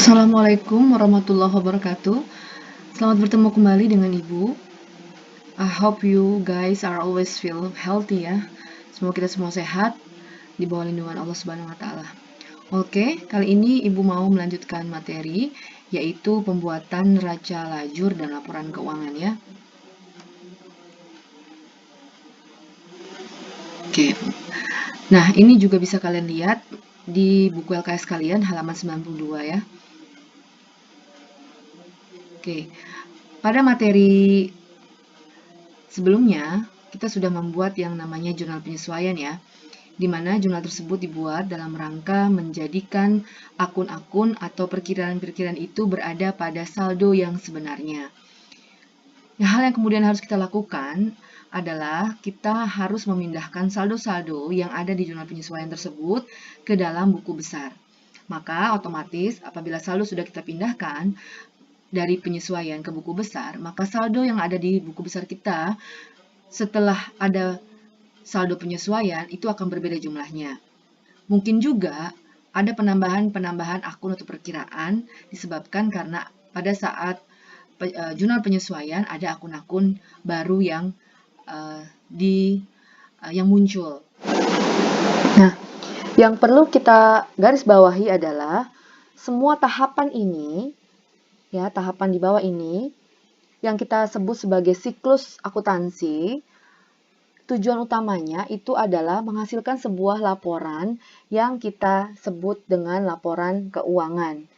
Assalamualaikum warahmatullahi wabarakatuh. Selamat bertemu kembali dengan Ibu. I hope you guys are always feel healthy ya. Semoga kita semua sehat di bawah lindungan Allah Subhanahu wa taala. Oke, kali ini Ibu mau melanjutkan materi yaitu pembuatan neraca lajur dan laporan keuangan ya. Oke. Nah, ini juga bisa kalian lihat di buku LKS kalian halaman 92 ya. Oke. Pada materi sebelumnya, kita sudah membuat yang namanya jurnal penyesuaian ya, di mana jurnal tersebut dibuat dalam rangka menjadikan akun-akun atau perkiraan-perkiraan itu berada pada saldo yang sebenarnya. Nah, hal yang kemudian harus kita lakukan adalah kita harus memindahkan saldo-saldo yang ada di jurnal penyesuaian tersebut ke dalam buku besar. Maka otomatis apabila saldo sudah kita pindahkan dari penyesuaian ke buku besar, maka saldo yang ada di buku besar kita setelah ada saldo penyesuaian itu akan berbeda jumlahnya. Mungkin juga ada penambahan-penambahan akun atau perkiraan disebabkan karena pada saat jurnal penyesuaian ada akun-akun baru yang muncul. Nah, yang perlu kita garis bawahi adalah semua tahapan ini, ya tahapan di bawah ini, yang kita sebut sebagai siklus akuntansi, tujuan utamanya itu adalah menghasilkan sebuah laporan yang kita sebut dengan laporan keuangan.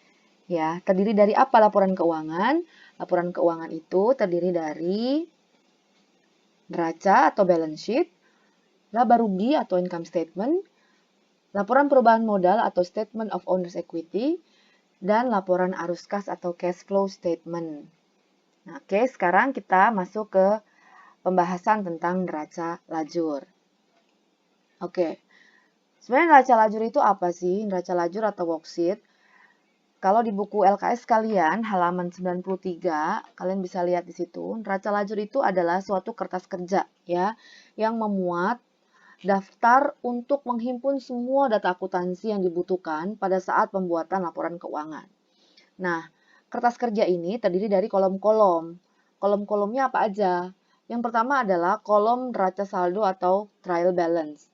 Ya, terdiri dari apa laporan keuangan? Laporan keuangan itu terdiri dari neraca atau balance sheet, laba rugi atau income statement, laporan perubahan modal atau statement of owner's equity, dan laporan arus kas atau cash flow statement. Nah, oke, sekarang kita masuk ke pembahasan tentang neraca lajur. Oke, sebenarnya neraca lajur itu apa sih? Neraca lajur atau worksheet. Kalau di buku LKS kalian, halaman 93, kalian bisa lihat di situ, neraca lajur itu adalah suatu kertas kerja ya, yang memuat daftar untuk menghimpun semua data akuntansi yang dibutuhkan pada saat pembuatan laporan keuangan. Nah, kertas kerja ini terdiri dari kolom-kolom. Kolom-kolomnya apa aja? Yang pertama adalah kolom neraca saldo atau trial balance.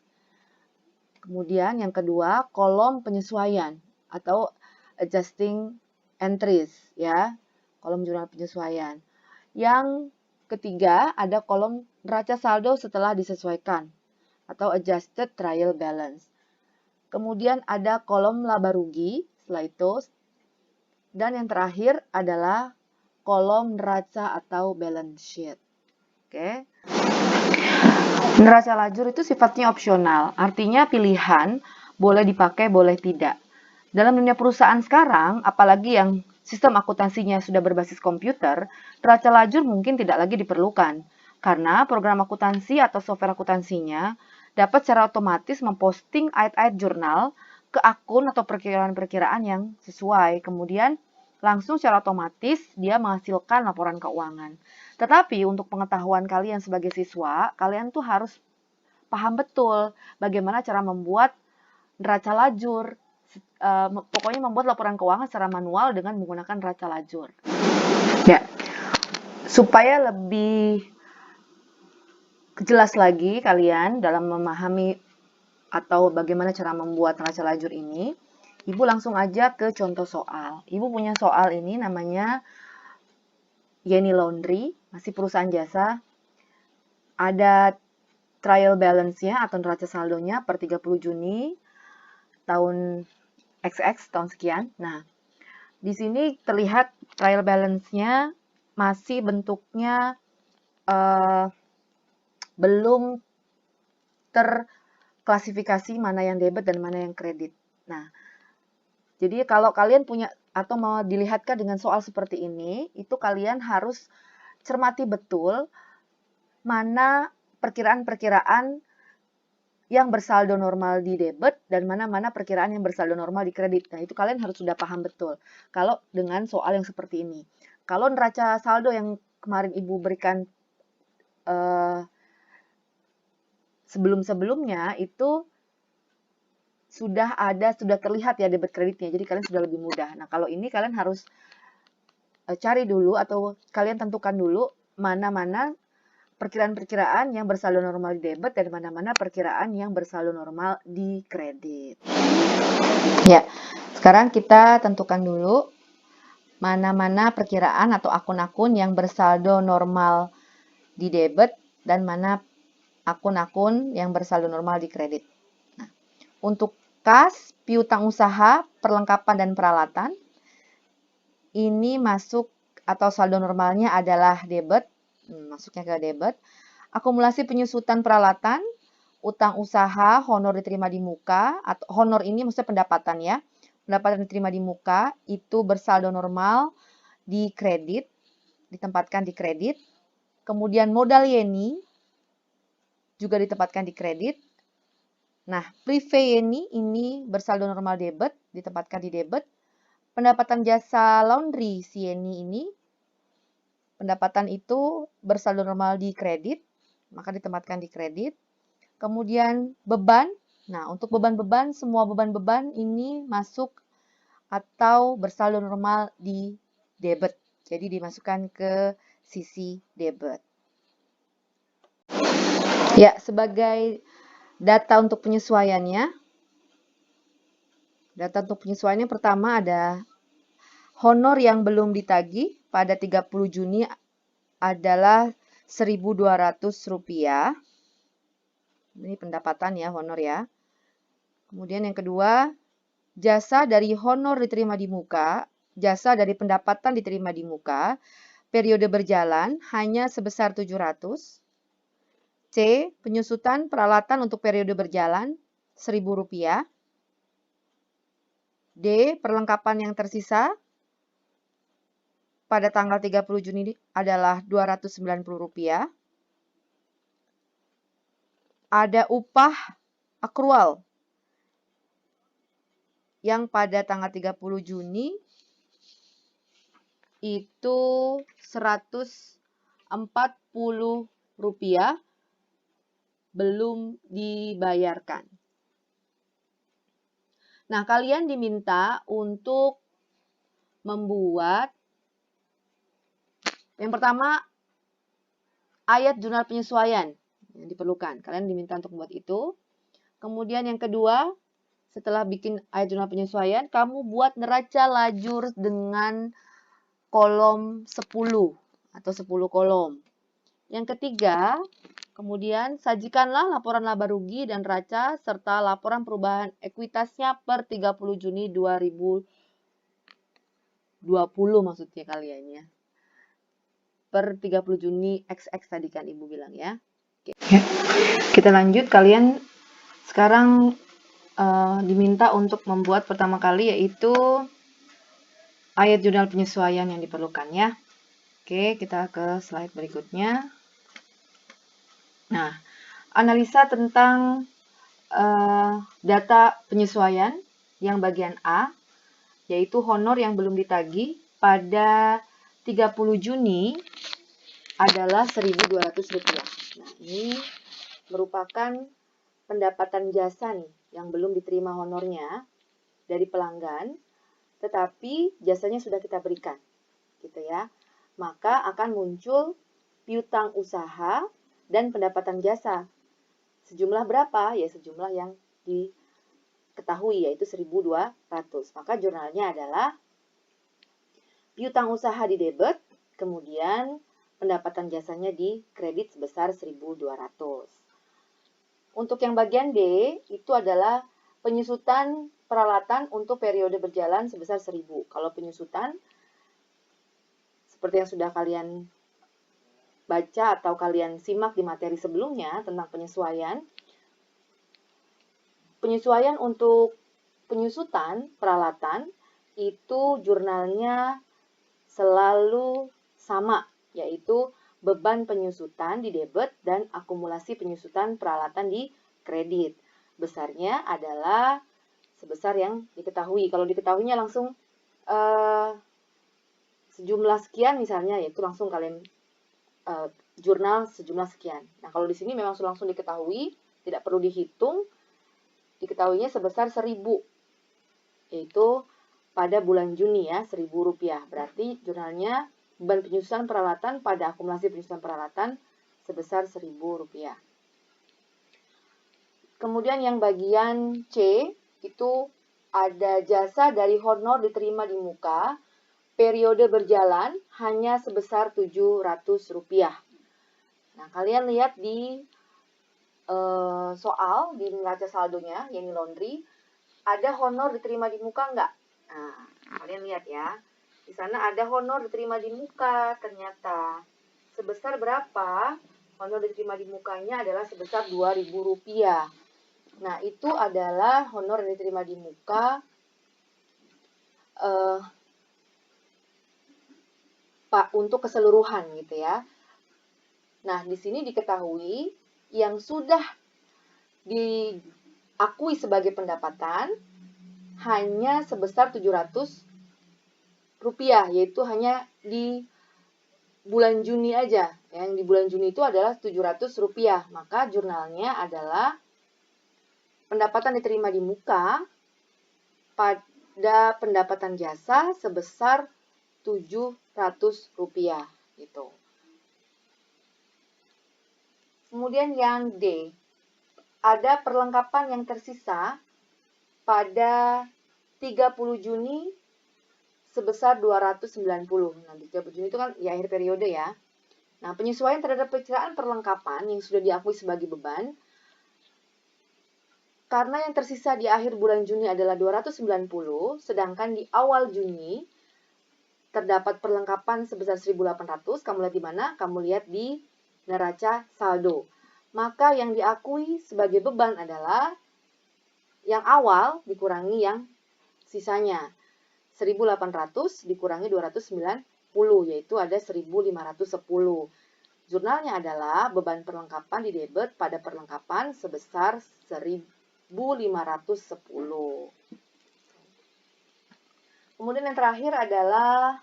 Kemudian yang kedua, kolom penyesuaian atau adjusting entries ya, kolom jurnal penyesuaian. Yang ketiga ada kolom neraca saldo setelah disesuaikan atau adjusted trial balance. Kemudian ada kolom laba rugi setelah itu. Dan yang terakhir adalah kolom neraca atau balance sheet. Oke. Neraca lajur itu sifatnya opsional, artinya pilihan boleh dipakai, boleh tidak. Dalam dunia perusahaan sekarang, apalagi yang sistem akuntansinya sudah berbasis komputer, neraca lajur mungkin tidak lagi diperlukan, karena program akuntansi atau software akuntansinya dapat secara otomatis memposting ayat-ayat jurnal ke akun atau perkiraan-perkiraan yang sesuai. Kemudian langsung secara otomatis dia menghasilkan laporan keuangan. Tetapi untuk pengetahuan kalian sebagai siswa, kalian tuh harus paham betul bagaimana cara membuat neraca lajur. Pokoknya membuat laporan keuangan secara manual dengan menggunakan neraca lajur. Ya, supaya lebih jelas lagi kalian dalam memahami atau bagaimana cara membuat neraca lajur ini, Ibu langsung aja ke contoh soal. Ibu punya soal ini namanya Yeni Laundry, masih perusahaan jasa. Ada trial balance-nya atau neraca saldonya per 30 Juni tahun XX tahun sekian. Nah, di sini terlihat trial balance-nya masih bentuknya belum terklasifikasi mana yang debit dan mana yang kredit. Nah, jadi kalau kalian punya atau mau dilihatkan dengan soal seperti ini, itu kalian harus cermati betul mana perkiraan-perkiraan yang bersaldo normal di debit dan mana-mana perkiraan yang bersaldo normal di kredit. Nah, itu kalian harus sudah paham betul kalau dengan soal yang seperti ini. Kalau neraca saldo yang kemarin Ibu berikan sebelum-sebelumnya itu sudah terlihat ya debit kreditnya. Jadi kalian sudah lebih mudah. Nah, kalau ini kalian harus cari dulu atau kalian tentukan dulu mana-mana perkiraan-perkiraan yang bersaldo normal di debit dan mana-mana perkiraan yang bersaldo normal di kredit. Ya, sekarang kita tentukan dulu mana-mana perkiraan atau akun-akun yang bersaldo normal di debit dan mana akun-akun yang bersaldo normal di kredit. Nah, untuk kas, piutang usaha, perlengkapan dan peralatan, ini masuk atau saldo normalnya adalah debit, masuknya ke debit. Akumulasi penyusutan peralatan, utang usaha, honor diterima di muka, atau honor ini maksudnya pendapatan ya. Pendapatan diterima di muka itu bersaldo normal di kredit, ditempatkan di kredit. Kemudian modal yeni juga ditempatkan di kredit. Nah, prive yeni ini bersaldo normal debit, ditempatkan di debit. Pendapatan jasa laundry si yeni ini, pendapatan itu bersaldo normal di kredit, maka ditempatkan di kredit. Kemudian beban, nah untuk beban-beban, semua beban-beban ini masuk atau bersaldo normal di debit. Jadi dimasukkan ke sisi debit. Ya, sebagai data untuk penyesuaiannya, pertama ada honor yang belum ditagih pada 30 Juni adalah Rp1.200. Ini pendapatan ya, honor ya. Kemudian yang kedua, jasa dari honor diterima di muka, jasa dari pendapatan diterima di muka, periode berjalan hanya sebesar 700. C. Penyusutan peralatan untuk periode berjalan Rp1.000. D. Perlengkapan yang tersisa pada tanggal 30 Juni adalah Rp290. Ada upah akrual yang pada tanggal 30 Juni itu Rp140 belum dibayarkan. Nah, kalian diminta untuk membuat yang pertama ayat jurnal penyesuaian yang diperlukan. Kalian diminta untuk membuat itu. Kemudian yang kedua, setelah bikin ayat jurnal penyesuaian, kamu buat neraca lajur dengan kolom 10 atau 10 kolom. Yang ketiga, kemudian sajikanlah laporan laba rugi dan neraca serta laporan perubahan ekuitasnya per 30 Juni 2020 maksudnya kalian ya. Per 30 Juni XX tadi kan Ibu bilang ya. Oke. Kita lanjut, kalian sekarang diminta untuk membuat pertama kali yaitu ayat jurnal penyesuaian yang diperlukan ya. Oke, kita ke slide berikutnya. Nah, analisa tentang data penyesuaian yang bagian A, yaitu honor yang belum ditagih pada 30 Juni adalah Rp1.200. Nah, ini merupakan pendapatan jasa nih yang belum diterima honornya dari pelanggan, tetapi jasanya sudah kita berikan, gitu ya. Maka akan muncul piutang usaha dan pendapatan jasa. Sejumlah berapa? Ya sejumlah yang diketahui, yaitu 1.200. Maka jurnalnya adalah piutang usaha di debit, kemudian pendapatan jasanya di kredit sebesar 1.200. Untuk yang bagian D, itu adalah penyusutan peralatan untuk periode berjalan sebesar 1.000. Kalau penyusutan, seperti yang sudah kalian baca atau kalian simak di materi sebelumnya tentang penyesuaian, penyesuaian untuk penyusutan peralatan itu jurnalnya selalu sama, yaitu beban penyusutan di debit dan akumulasi penyusutan peralatan di kredit. Besarnya adalah sebesar yang diketahui. Kalau diketahuinya langsung sejumlah sekian misalnya, yaitu langsung kalian jurnal sejumlah sekian. Nah, kalau di sini memang langsung diketahui, tidak perlu dihitung, diketahuinya sebesar 1.000, yaitu pada bulan Juni ya, Rp1.000. Berarti jurnalnya beban penyusunan peralatan pada akumulasi penyusunan peralatan sebesar Rp1.000. Kemudian yang bagian C, itu ada jasa dari honor diterima di muka, periode berjalan hanya sebesar Rp700. Nah, kalian lihat di soal, di neraca saldonya, Yeni Laundry, ada honor diterima di muka nggak? Nah, kalian lihat ya. Di sana ada honor diterima di muka, ternyata. Sebesar berapa? Honor diterima di mukanya adalah sebesar Rp2.000. Nah, itu adalah honor yang diterima di muka untuk keseluruhan gitu ya. Nah, di sini diketahui yang sudah diakui sebagai pendapatan hanya sebesar Rp700, yaitu hanya di bulan Juni aja. Yang di bulan Juni itu adalah Rp700. Maka jurnalnya adalah pendapatan diterima di muka pada pendapatan jasa sebesar Rp700 gitu. Kemudian yang D, ada perlengkapan yang tersisa pada 30 Juni sebesar 290. Nah, 30 Juni itu kan di akhir periode ya. Nah, penyesuaian terhadap pencerahan perlengkapan yang sudah diakui sebagai beban, karena yang tersisa di akhir bulan Juni adalah 290, sedangkan di awal Juni terdapat perlengkapan sebesar 1.800, kamu lihat di mana? Kamu lihat di neraca saldo. Maka yang diakui sebagai beban adalah yang awal dikurangi yang sisanya. 1.800 dikurangi 290, yaitu ada 1.510. Jurnalnya adalah beban perlengkapan di debit pada perlengkapan sebesar 1.510. Kemudian yang terakhir adalah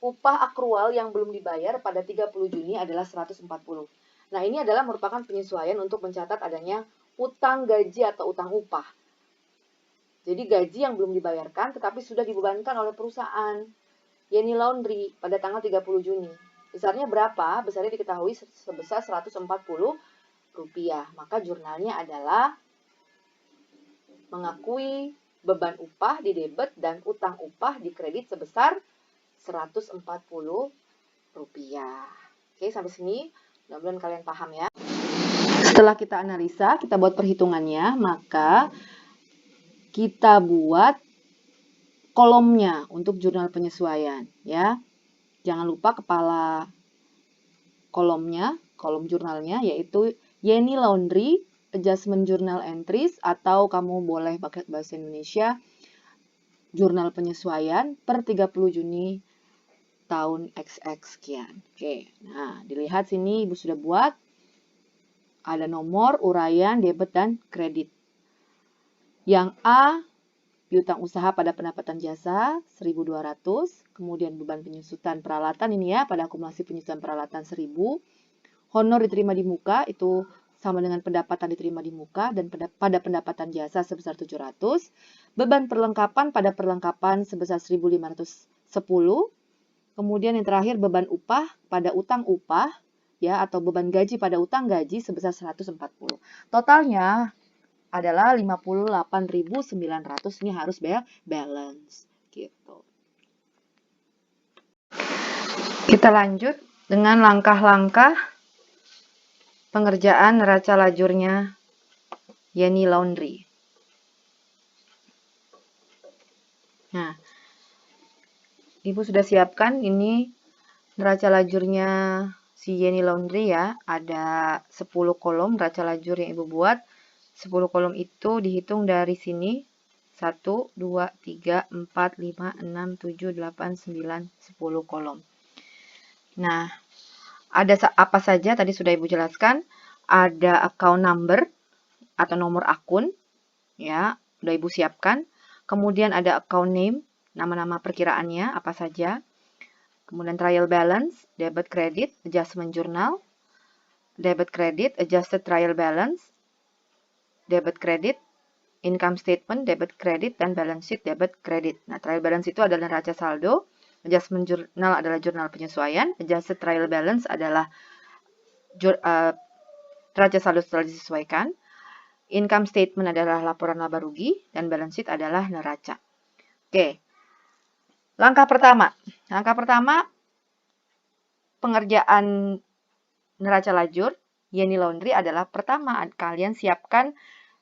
upah akrual yang belum dibayar pada 30 Juni adalah 140. Nah, ini adalah merupakan penyesuaian untuk mencatat adanya utang gaji atau utang upah. Jadi gaji yang belum dibayarkan tetapi sudah dibebankan oleh perusahaan Yeni Laundry pada tanggal 30 Juni. Besarnya berapa? Besarnya diketahui sebesar Rp140. Maka jurnalnya adalah mengakui beban upah di debit dan utang upah di kredit sebesar Rp140. Oke, sampai sini. Mudah-mudahan kalian paham ya. Setelah kita analisa, kita buat perhitungannya, maka kita buat kolomnya untuk jurnal penyesuaian ya. Jangan lupa kepala kolomnya, kolom jurnalnya yaitu Yeni Laundry Adjustment Journal Entries, atau kamu boleh pakai bahasa Indonesia jurnal penyesuaian per 30 Juni tahun XX sekian. Oke, nah dilihat sini Ibu sudah buat. Ada nomor, uraian, debit, dan kredit. Yang A, piutang usaha pada pendapatan jasa 1.200. Kemudian beban penyusutan peralatan ini ya, pada akumulasi penyusutan peralatan 1.000. Honor diterima di muka, itu sama dengan pendapatan diterima di muka, dan pada pendapatan jasa sebesar 700. Beban perlengkapan pada perlengkapan sebesar 1.510. Kemudian yang terakhir beban upah pada utang upah ya, atau beban gaji pada utang gaji sebesar 140. Totalnya adalah 58.900. Ini harus balance gitu. Kita lanjut dengan langkah-langkah pengerjaan neraca lajurnya Yeni Laundry. Nah, Ibu sudah siapkan ini neraca lajurnya si Yeni Laundry ya. Ada 10 kolom neraca lajur yang Ibu buat. 10 kolom itu dihitung dari sini. 1, 2, 3, 4, 5, 6, 7, 8, 9, 10 kolom. Nah, ada apa saja tadi sudah Ibu jelaskan. Ada account number atau nomor akun. Ya, sudah Ibu siapkan. Kemudian ada account name. Nama-nama perkiraannya apa saja. Kemudian trial balance, debit credit, adjustment journal, debit credit, adjusted trial balance, debit credit, income statement, debit credit, dan balance sheet debit credit. Nah, trial balance itu adalah neraca saldo, adjustment jurnal adalah jurnal penyesuaian, adjusted trial balance adalah neraca saldo setelah disesuaikan, income statement adalah laporan laba rugi, dan balance sheet adalah neraca. Oke, langkah pertama. Langkah pertama, pengerjaan neraca lajur, Yeni Laundry adalah pertama, kalian siapkan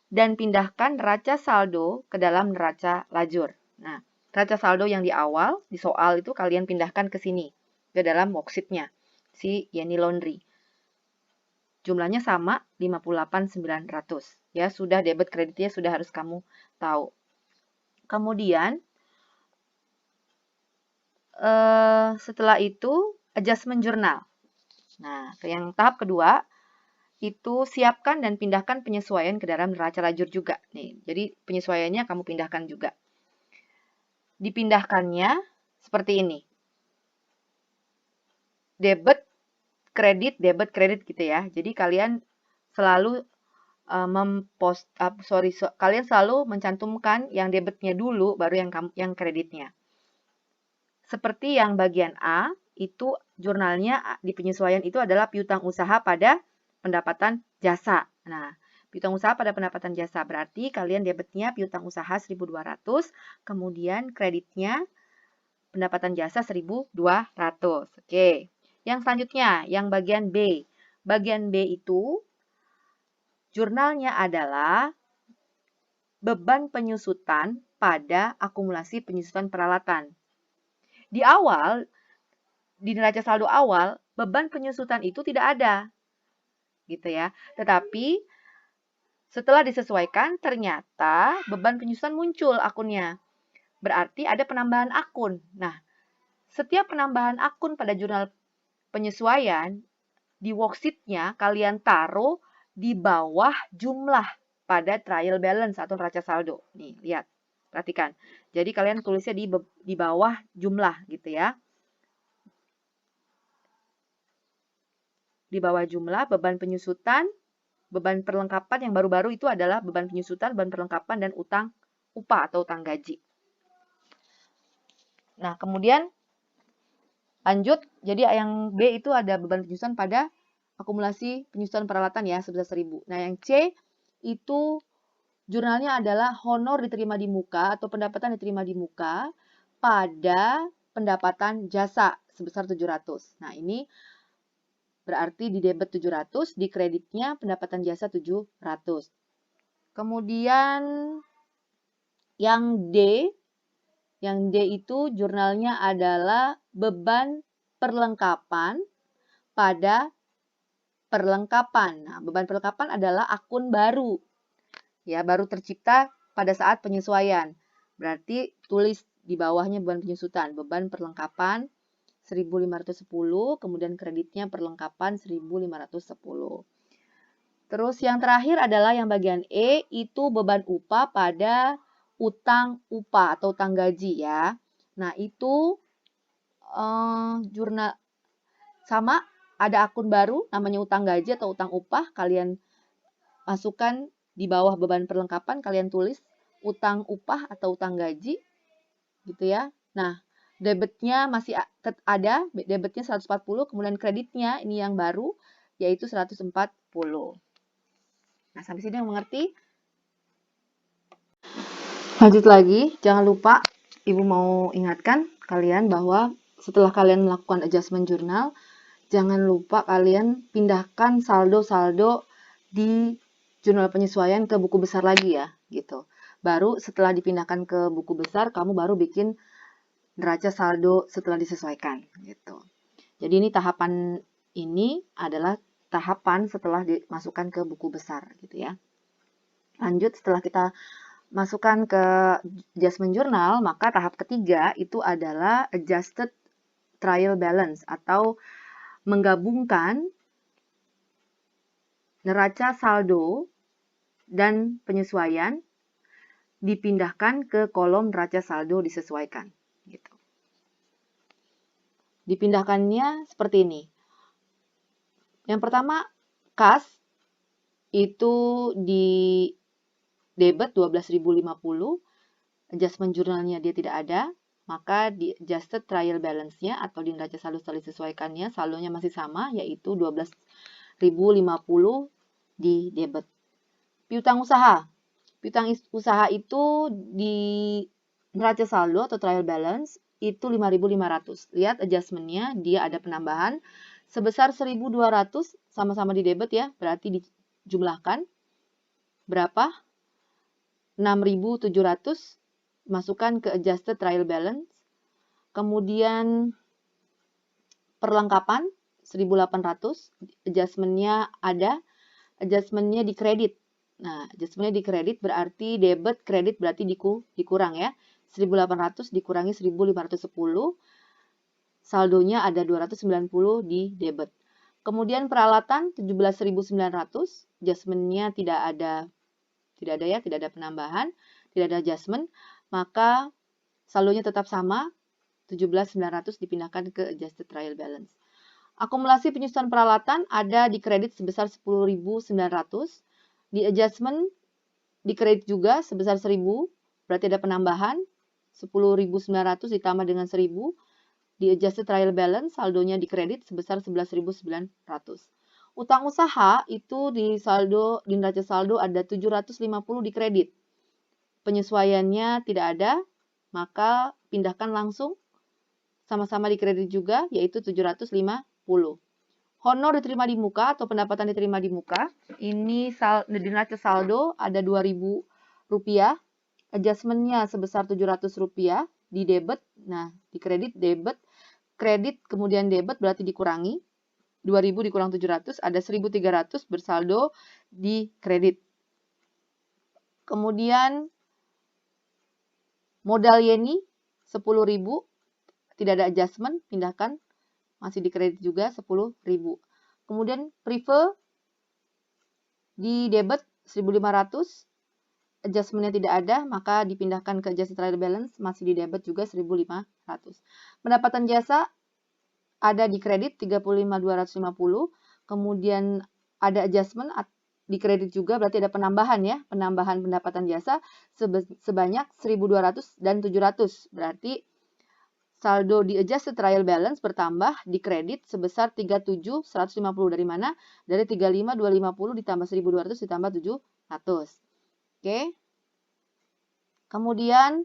dan pindahkan neraca saldo ke dalam neraca lajur. Nah, neraca saldo yang di awal, di soal itu kalian pindahkan ke sini, ke dalam worksheet-nya, si Yeni Laundry. Jumlahnya sama, 58.900. Ya, sudah debit kreditnya sudah harus kamu tahu. Kemudian, setelah itu, adjustment journal. Nah, yang tahap kedua, itu siapkan dan pindahkan penyesuaian ke dalam neraca lajur juga. Nih, jadi penyesuaiannya kamu pindahkan juga. Dipindahkannya seperti ini. Debit, kredit gitu ya. Jadi kalian selalu kalian selalu mencantumkan yang debitnya dulu, baru yang kreditnya. Seperti yang bagian A, itu jurnalnya di penyesuaian itu adalah piutang usaha pada pendapatan jasa. Nah, piutang usaha pada pendapatan jasa berarti kalian debitnya piutang usaha 1.200, kemudian kreditnya pendapatan jasa 1.200. Oke. Yang selanjutnya, yang bagian B. Bagian B itu jurnalnya adalah beban penyusutan pada akumulasi penyusutan peralatan. Di awal, di neraca saldo awal, beban penyusutan itu tidak ada. Gitu ya. Tetapi setelah disesuaikan, ternyata beban penyusutan muncul akunnya. Berarti ada penambahan akun. Nah, setiap penambahan akun pada jurnal penyesuaian, di worksheet-nya kalian taruh di bawah jumlah pada trial balance atau neraca saldo. Nih, lihat. Perhatikan. Jadi kalian tulisnya di bawah jumlah gitu ya. Di bawah jumlah, beban penyusutan, beban perlengkapan yang baru-baru itu adalah beban penyusutan, beban perlengkapan, dan utang upah atau utang gaji. Nah, kemudian lanjut, jadi yang B itu ada beban penyusutan pada akumulasi penyusutan peralatan ya, sebesar 1.000. Nah, yang C itu jurnalnya adalah honor diterima di muka atau pendapatan diterima di muka pada pendapatan jasa sebesar 700. Nah, ini berarti di debit 700, di kreditnya pendapatan jasa 700. Kemudian yang D itu jurnalnya adalah beban perlengkapan pada perlengkapan. Nah, beban perlengkapan adalah akun baru. Ya, baru tercipta pada saat penyesuaian. Berarti tulis di bawahnya beban penyusutan, beban perlengkapan 1.510, kemudian kreditnya perlengkapan 1.510. Terus yang terakhir adalah yang bagian E, itu beban upah pada utang upah atau utang gaji ya. Nah, itu jurnal sama, ada akun baru namanya utang gaji atau utang upah, kalian masukkan di bawah beban perlengkapan, kalian tulis utang upah atau utang gaji gitu ya. Nah, debitnya masih ada, debitnya 140, kemudian kreditnya ini yang baru yaitu 140. Nah, sampai sini mengerti? Lanjut lagi, jangan lupa Ibu mau ingatkan kalian bahwa setelah kalian melakukan adjustment journal, jangan lupa kalian pindahkan saldo-saldo di jurnal penyesuaian ke buku besar lagi ya, gitu. Baru setelah dipindahkan ke buku besar, kamu baru bikin neraca saldo setelah disesuaikan, gitu. Jadi ini adalah tahapan setelah dimasukkan ke buku besar, gitu ya. Lanjut, setelah kita masukkan ke adjustment journal, maka tahap ketiga itu adalah adjusted trial balance atau menggabungkan neraca saldo dan penyesuaian dipindahkan ke kolom neraca saldo disesuaikan. Gitu. Dipindahkannya seperti ini. Yang pertama, kas itu debit 12.050, adjustment jurnalnya dia tidak ada, maka di adjusted trial balance-nya atau di neraca saldo setelah disesuaikannya, saldonya masih sama, yaitu 12.050 di debit. Piutang usaha. Piutang usaha itu di neraca saldo atau trial balance itu 5.500. Lihat adjustment-nya, dia ada penambahan sebesar 1.200, sama-sama di debit ya, berarti dijumlahkan. Berapa? 6.700 masukkan ke adjusted trial balance. Kemudian perlengkapan 1.800, adjustment-nya ada, adjustment-nya di kredit. Nah, adjustment-nya di kredit berarti debit, kredit berarti dikurang ya. 1.800 dikurangi 1.510, saldonya ada 290 di debit. Kemudian peralatan 17.900, adjustment-nya tidak ada penambahan, tidak ada adjustment, maka saldonya tetap sama, 17.900 dipindahkan ke adjusted trial balance. Akumulasi penyusutan peralatan ada di kredit sebesar 10.900, di adjustment di kredit juga sebesar 1.000, berarti ada penambahan 10.900 ditambah dengan 1.000, di adjusted trial balance saldonya di kredit sebesar 11.900. Utang usaha itu di neraca saldo ada 750 di kredit. Penyesuaiannya tidak ada, maka pindahkan langsung, sama-sama di kredit juga, yaitu 750. Honor diterima di muka atau pendapatan diterima di muka, ini di neraca saldo ada 2.000 rupiah, adjustment-nya sebesar 700 rupiah di debit, nah di kredit debit, kredit kemudian debit berarti dikurangi, 2.000 dikurang 700, ada 1.300 bersaldo di kredit. Kemudian modal yeni 10.000, tidak ada adjustment, pindahkan, masih di kredit juga 10.000. Kemudian prefer di debit 1.500, adjustment-nya tidak ada, maka dipindahkan ke adjusted trial balance, masih di debit juga 1.500. Pendapatan jasa ada di kredit 35.250, kemudian ada adjustment di kredit juga, berarti ada penambahan ya, penambahan pendapatan jasa sebanyak 1.200 dan 700, berarti saldo di adjusted trial balance bertambah di kredit sebesar 37.150. Dari mana? Dari 35.250 ditambah 1.200 ditambah 700. Oke. Kemudian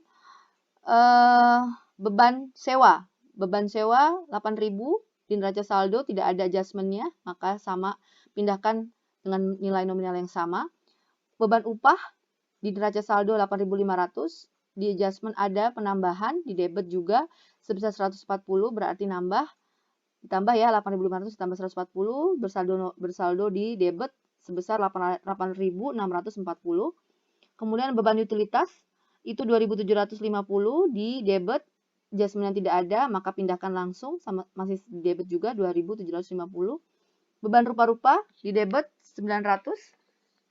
beban sewa. Beban sewa 8.000 di neraca saldo tidak ada adjustment-nya, maka sama, pindahkan dengan nilai nominal yang sama. Beban upah di neraca saldo 8.500, di adjustment ada penambahan, di debit juga sebesar 140, berarti ditambah ya 8.500 ditambah 140, bersaldo di debit sebesar 8.640. Kemudian beban utilitas itu 2.750 di debit, adjustment yang tidak ada, maka pindahkan langsung, masih di debit juga 2.750. Beban rupa-rupa di debit 900,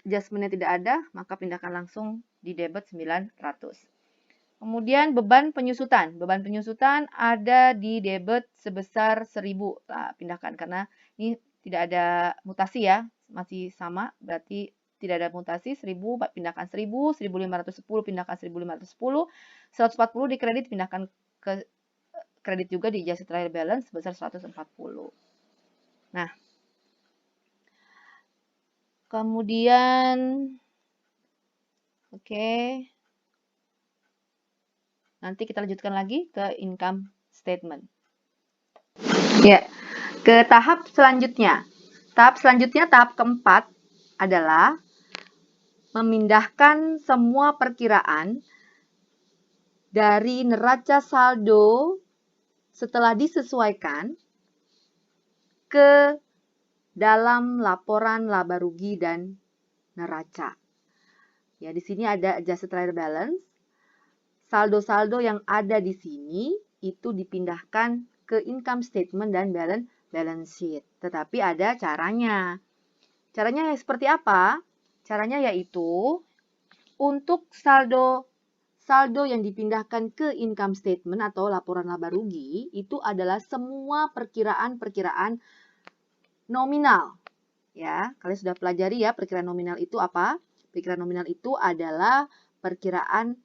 adjustment yang tidak ada, maka pindahkan langsung di debit 900. Kemudian beban penyusutan. Beban penyusutan ada di debit sebesar 1.000. Nah, pindahkan karena ini tidak ada mutasi ya, masih sama, berarti tidak ada mutasi. 1.000 pindahkan 1.000, 1.510 pindahkan 1.510, 140 di kredit pindahkan ke kredit juga di adjusted trial balance sebesar 140. Nah, kemudian nanti kita lanjutkan lagi ke income statement. Ya, ke tahap selanjutnya. Tahap keempat adalah memindahkan semua perkiraan dari neraca saldo setelah disesuaikan ke dalam laporan laba rugi dan neraca. Ya, di sini ada adjusted trial balance. Saldo-saldo yang ada di sini itu dipindahkan ke income statement dan balance sheet. Tetapi ada caranya. Caranya seperti apa? Caranya yaitu untuk saldo yang dipindahkan ke income statement atau laporan laba rugi itu adalah semua perkiraan-perkiraan nominal. Ya, kalian sudah pelajari ya perkiraan nominal itu apa? Perkiraan nominal itu adalah perkiraan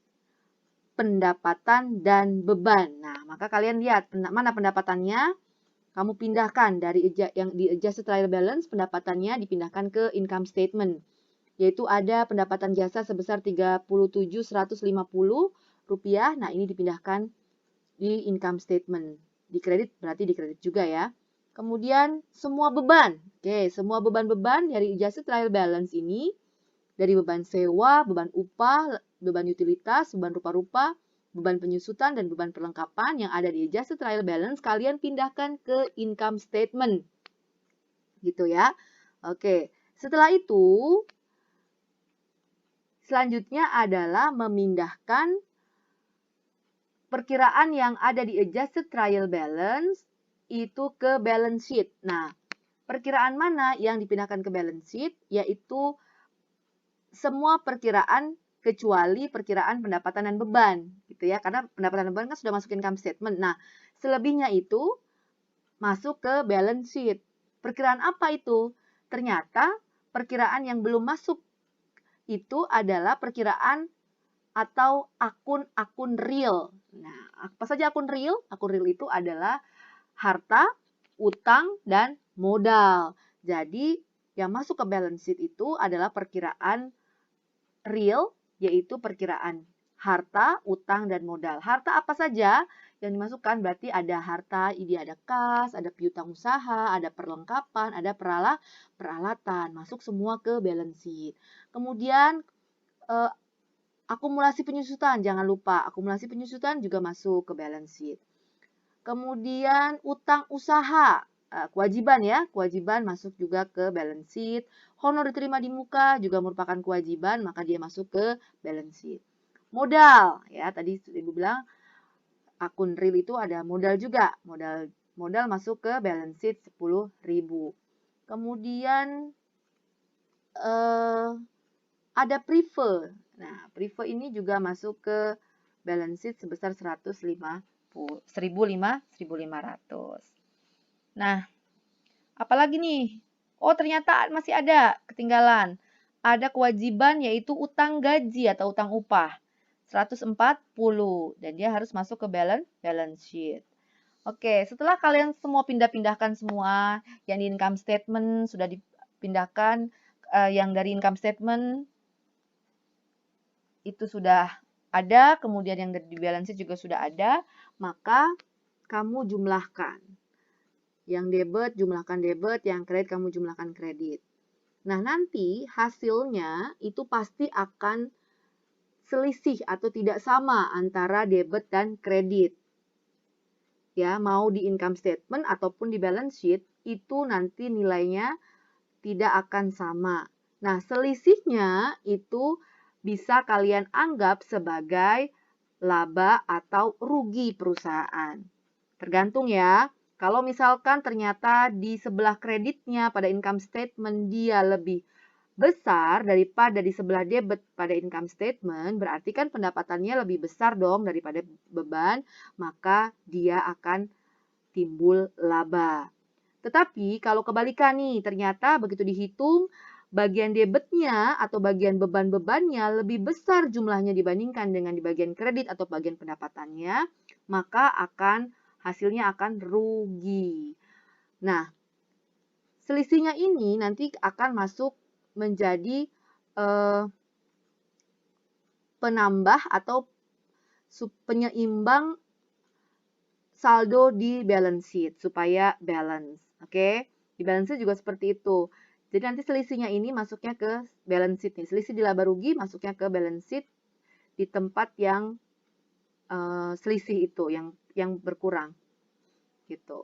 pendapatan dan beban. Nah, maka kalian lihat mana pendapatannya, kamu pindahkan dari yang di adjusted trial balance, pendapatannya dipindahkan ke income statement. Yaitu ada pendapatan jasa sebesar Rp37.150. Nah, ini dipindahkan di income statement. Di kredit berarti di kredit juga ya. Kemudian semua beban. Oke, semua beban-beban dari adjusted trial balance ini, dari beban sewa, beban upah, beban utilitas, beban rupa-rupa, beban penyusutan, dan beban perlengkapan yang ada di adjusted trial balance, kalian pindahkan ke income statement. Gitu ya. Oke, setelah itu, selanjutnya adalah memindahkan perkiraan yang ada di adjusted trial balance itu ke balance sheet. Nah, perkiraan mana yang dipindahkan ke balance sheet? Yaitu semua perkiraan kecuali perkiraan pendapatan dan beban, gitu ya. Karena pendapatan dan beban kan sudah masuk income statement. Nah, selebihnya itu masuk ke balance sheet. Perkiraan apa itu? Ternyata perkiraan yang belum masuk itu adalah perkiraan atau akun-akun real. Nah, apa saja akun real? Akun real itu adalah harta, utang, dan modal. Jadi, yang masuk ke balance sheet itu adalah perkiraan real, yaitu perkiraan harta, utang, dan modal. Harta apa saja yang dimasukkan? Berarti ada harta, ini ada kas, ada piutang usaha, ada perlengkapan, ada peralatan. Masuk semua ke balance sheet. Kemudian, akumulasi penyusutan, jangan lupa. Akumulasi penyusutan juga masuk ke balance sheet. Kemudian utang usaha, kewajiban ya, kewajiban masuk juga ke balance sheet. Honor diterima di muka juga merupakan kewajiban, maka dia masuk ke balance sheet. Modal, ya tadi Ibu bilang akun real itu ada modal juga. Modal masuk ke balance sheet 10.000. Kemudian ada prefer. Nah, prefer ini juga masuk ke balance sheet sebesar 1.500. Nah, apalagi nih? Oh, ternyata masih ada ketinggalan. Ada kewajiban yaitu utang gaji atau utang upah. 140 dan dia harus masuk ke balance sheet. Oke, setelah kalian semua pindah-pindahkan semua, yang di income statement sudah dipindahkan, yang dari income statement itu sudah ada, kemudian yang di balance sheet juga sudah ada, maka kamu jumlahkan. Yang debit, jumlahkan debit, yang kredit, kamu jumlahkan kredit. Nah, nanti hasilnya itu pasti akan selisih atau tidak sama antara debit dan kredit. Ya, mau di income statement ataupun di balance sheet, itu nanti nilainya tidak akan sama. Nah, selisihnya itu bisa kalian anggap sebagai laba atau rugi perusahaan. Tergantung ya. Kalau misalkan ternyata di sebelah kreditnya pada income statement dia lebih besar daripada di sebelah debit pada income statement, berarti kan pendapatannya lebih besar dong daripada beban, maka dia akan timbul laba. Tetapi kalau kebalikan nih, ternyata begitu dihitung, bagian debitnya atau bagian beban-bebannya lebih besar jumlahnya dibandingkan dengan di bagian kredit atau bagian pendapatannya, maka hasilnya akan rugi. Nah, selisihnya ini nanti akan masuk menjadi penambah atau penyeimbang saldo di balance sheet supaya balance. Oke, di balance sheet juga seperti itu. Jadi nanti selisihnya ini masuknya ke balance sheet nih. Selisih di laba rugi masuknya ke balance sheet di tempat yang selisih itu, yang berkurang. Gitu.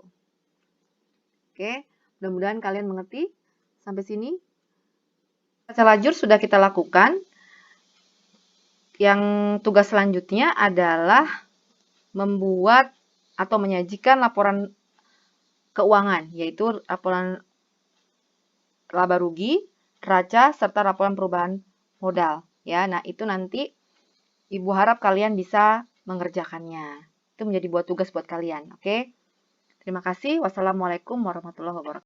Oke, mudah-mudahan kalian mengerti sampai sini. Baca lajur sudah kita lakukan. Yang tugas selanjutnya adalah membuat atau menyajikan laporan keuangan, yaitu laporan laba rugi, neraca, serta laporan perubahan modal. Ya, nah itu nanti Ibu harap kalian bisa mengerjakannya. Itu menjadi tugas buat kalian, oke? Terima kasih. Wassalamualaikum warahmatullahi wabarakatuh.